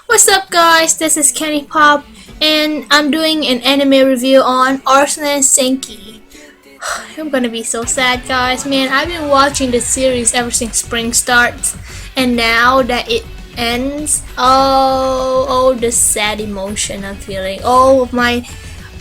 What's up guys, this is Kenny Pop and I'm doing an anime review on Arslan Senki. I'm gonna be so sad guys, man. I've been watching this series ever since spring starts and now that it ends, oh the sad emotion I'm feeling. Oh, my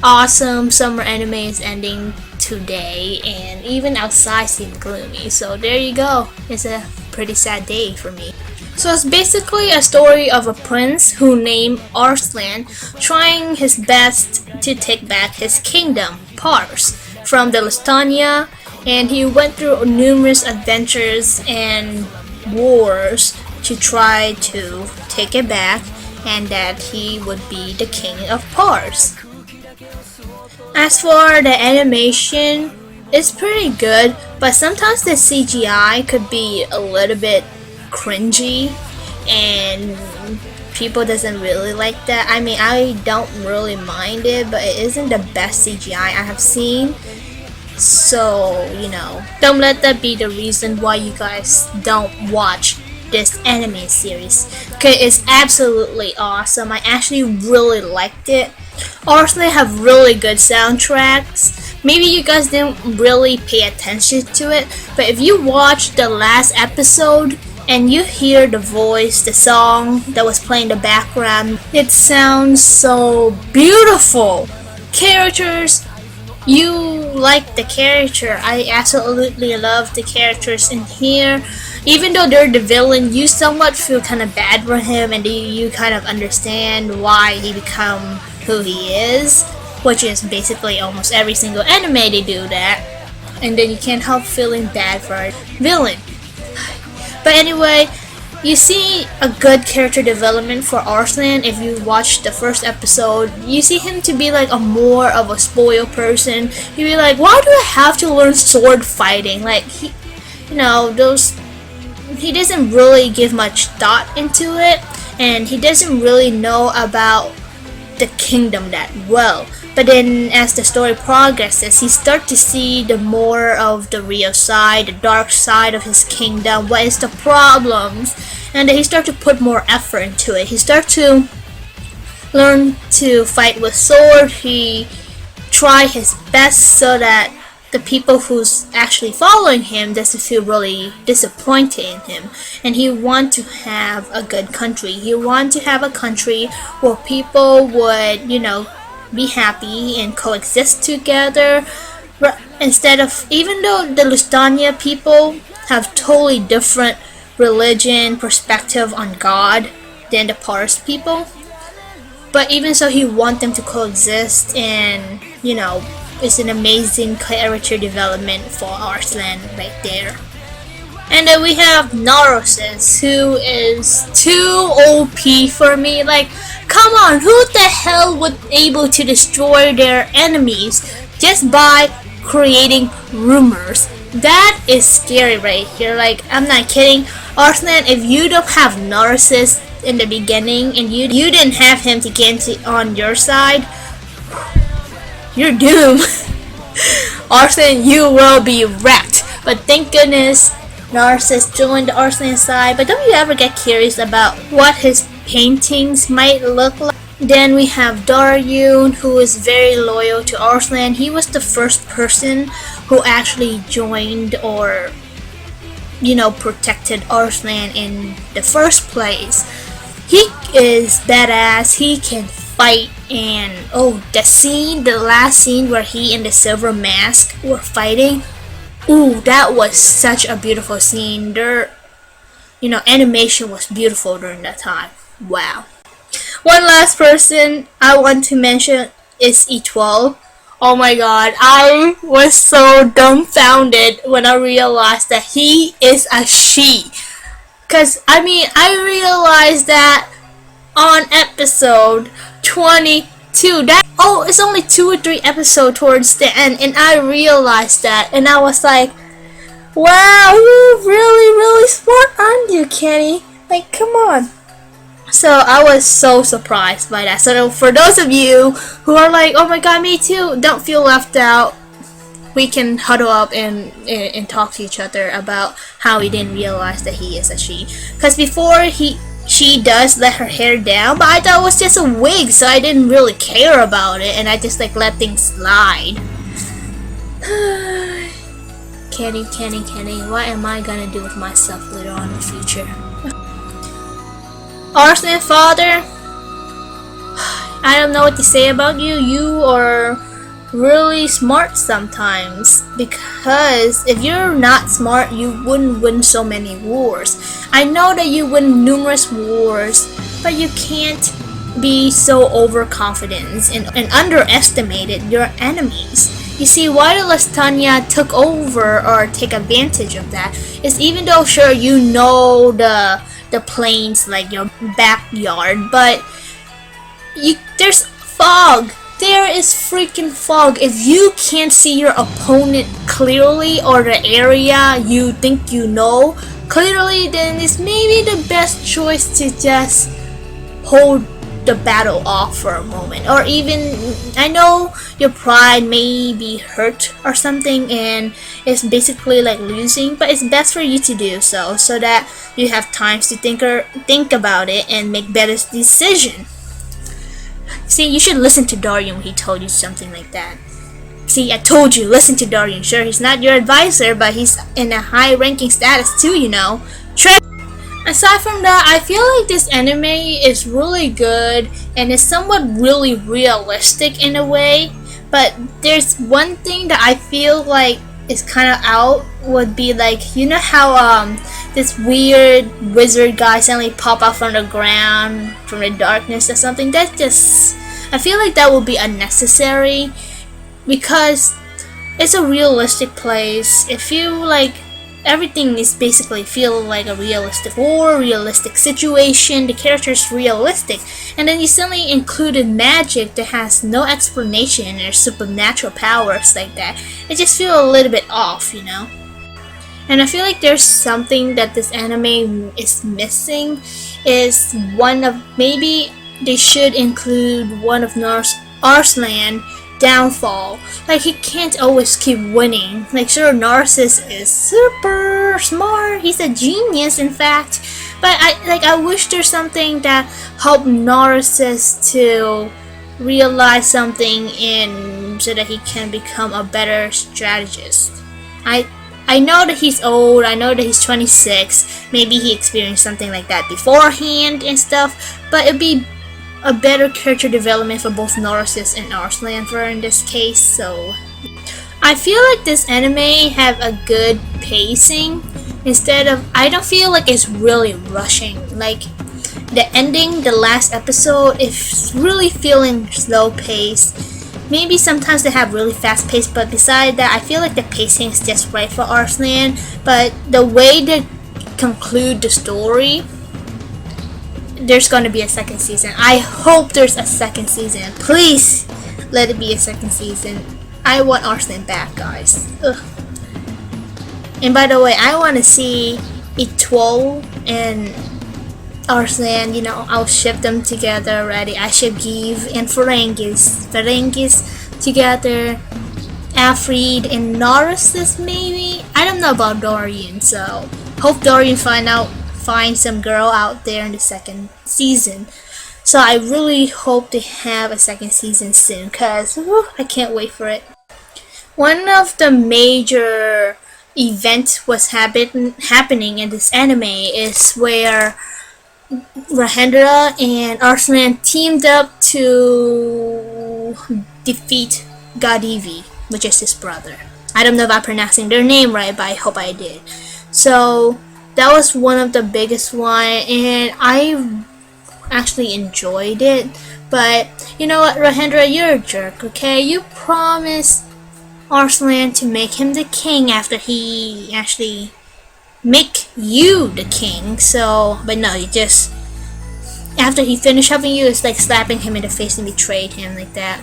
awesome summer anime is ending today and even outside seems gloomy, so there you go. It's a pretty sad day for me. So it's basically a story of a prince who named Arslan trying his best to take back his kingdom, Pars, from the Listania, and he went through numerous adventures and wars to try to take it back and that he would be the king of Pars. As for the animation, it's pretty good, but sometimes the CGI could be a little bit cringy and people doesn't really like that. I mean, I don't really mind it, but it isn't the best CGI I have seen, so don't let that be the reason why you guys don't watch this anime series, because it's absolutely awesome. I actually really liked it. Arslan have really good soundtracks. Maybe you guys didn't really pay attention to it, but if you watch the last episode and you hear the voice, the song that was playing in the background, it sounds so beautiful. Characters, you like the character. I absolutely love the characters in here. Even though they're the villain, you somewhat feel kind of bad for him and you kind of understand why he become who he is, which is basically almost every single anime they do that. And then you can't help feeling bad for a villain. But anyway, you see a good character development for Arslan. If you watch the first episode, you see him to be like a more of a spoiled person. You'd be like, why do I have to learn sword fighting? Like, he doesn't really give much thought into it, and he doesn't really know about the kingdom that well. But then as the story progresses, he starts to see the more of the real side, the dark side of his kingdom, what is the problems, and then he starts to put more effort into it. He starts to learn to fight with sword. He try his best so that the people who's actually following him doesn't feel really disappointed in him. And he want to have a good country. He want to have a country where people would, be happy and coexist together, instead of, even though the Lustania people have totally different religion perspective on God than the Pars people, but even so he want them to coexist, and it's an amazing character development for Arslan right there. And then we have Narusis, who is too OP for me. Like, come on, who the hell would able to destroy their enemies just by creating rumors? That is scary right here. Like, I'm not kidding. Arslan, if you don't have Narusis in the beginning and you didn't have him to get on your side, you're doomed. Arslan, you will be wrecked. But thank goodness Narusis joined the Arslan side. But don't you ever get curious about what his paintings might look like? Then we have Daryun, who is very loyal to Arslan. He was the first person who actually joined or protected Arslan in the first place. He is badass. He can fight, and the last scene where he and the Silver Mask were fighting, that was such a beautiful scene. Their animation was beautiful during that time. Wow. One last person I want to mention is E12. Oh my god, I was so dumbfounded when I realized that he is a she. Cause I realized that on episode 22, it's only 2 or 3 episodes towards the end, and I realized that, and I was like, wow, you're really smart, aren't you, Kenny? Like, come on. So I was so surprised by that. So for those of you who are like, oh my god, me too, don't feel left out. We can huddle up and talk to each other about how we didn't realize that he is a she. Because before she does let her hair down, but I thought it was just a wig, so I didn't really care about it, and I just like let things slide. Kenny, what am I gonna do with myself later on in the future? Arslan, father, I don't know what to say about you. You are really smart sometimes, because if you're not smart, you wouldn't win so many wars. I know that you win numerous wars, but you can't be so overconfident and underestimated your enemies. You see, why the Lestania took over or take advantage of that is, even though sure you know the plains like your backyard, but there's fog. There is freaking fog. If you can't see your opponent clearly, or the area you think you know clearly, then it's maybe the best choice to just hold the battle off for a moment. Or even, I know your pride may be hurt or something and it's basically like losing, but it's best for you to do so that you have time to think about it and make better decision. See, you should listen to Dorian when he told you something like that. See, I told you, listen to Dorian. Sure, he's not your advisor, but he's in a high-ranking status too, you know. Aside from that, I feel like this anime is really good and is somewhat really realistic in a way. But there's one thing that I feel like is kind of out, would be like, you know how this weird wizard guy suddenly pop out from the ground, from the darkness or something. That just, I feel like that would be unnecessary, because it's a realistic place. If you like, everything is basically feel like a realistic war, realistic situation, the character's realistic, and then you suddenly included magic that has no explanation or supernatural powers like that. It just feels a little bit off, you know? And I feel like there's something that this anime is missing, is one of, maybe they should include one of Arslan downfall. Like, he can't always keep winning. Like, sure, Narcissus is super smart, he's a genius in fact, but I wish there's something that helped Narcissus to realize something so that he can become a better strategist. I know that he's old, I know that he's 26, maybe he experienced something like that beforehand and stuff, but it'd be a better character development for both Narcissus and Arslan for in this case. So I feel like this anime have a good pacing, instead of, I don't feel like it's really rushing. Like the ending, the last episode, it's really feeling slow paced. Maybe sometimes they have really fast pace, but beside that, I feel like the pacing is just right for Arslan. But the way they conclude the story, there's gonna be a second season. I hope there's a second season. Please let it be a second season. I want Arslan back, guys. Ugh. And by the way, I want to see Etoile and Arslan, you know, I'll ship them together already. I should give and Ferengis together. Alfred and Narcissus maybe? I don't know about Dorian, so hope Dorian find some girl out there in the second season. So I really hope to have a second season soon, cause I can't wait for it. One of the major events was happening in this anime is where Rahendra and Arslan teamed up to defeat Godivi, which is his brother. I don't know if I'm pronouncing their name right, but I hope I did. So that was one of the biggest one, and I actually enjoyed it. But you know what, Rahendra, you're a jerk, okay? You promised Arslan to make him the king after he actually make you the king. So, but no, you just, after he finished helping you, it's like slapping him in the face and betrayed him like that.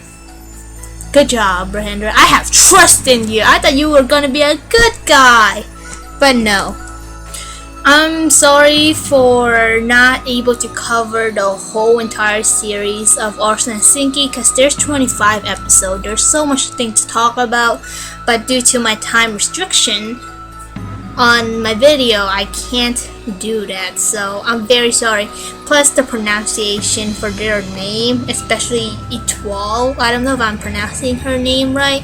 Good job, Rahendra. I have trust in you. I thought you were gonna be a good guy, but no. I'm sorry for not able to cover the whole entire series of Arslan and Senki, because there's 25 episodes. There's so much thing to talk about, but due to my time restriction, on my video, I can't do that, so I'm very sorry. Plus the pronunciation for their name, especially Etoile, I don't know if I'm pronouncing her name right.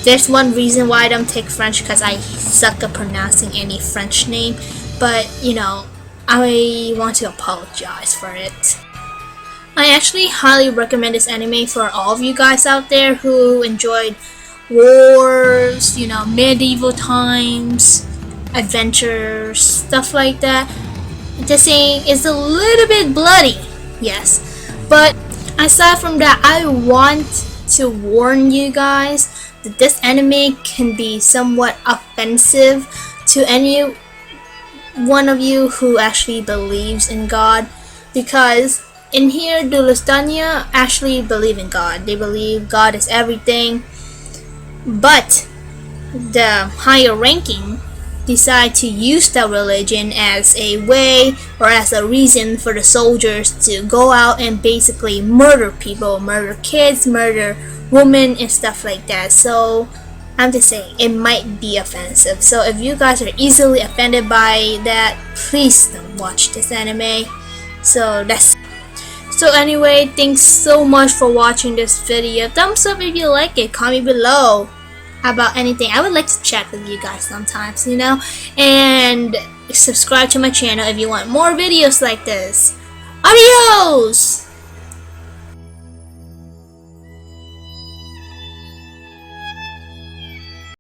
There's one reason why I don't take French, because I suck at pronouncing any French name, but you know, I want to apologize for it. I actually highly recommend this anime for all of you guys out there who enjoyed wars, you know, medieval times, adventures, stuff like that. This thing is a little bit bloody, yes, but aside from that, I want to warn you guys that this anime can be somewhat offensive to any one of you who actually believes in God, because in here Dulustania actually believe in God. They believe God is everything, but the higher ranking decide to use that religion as a way or as a reason for the soldiers to go out and basically murder people, murder kids, murder women and stuff like that. So I'm just saying, it might be offensive. So if you guys are easily offended by that, please don't watch this anime. So anyway, thanks so much for watching this video. Thumbs up if you like it, comment below about anything. I would like to chat with you guys sometimes, you know, and subscribe to my channel if you want more videos like this. Adios!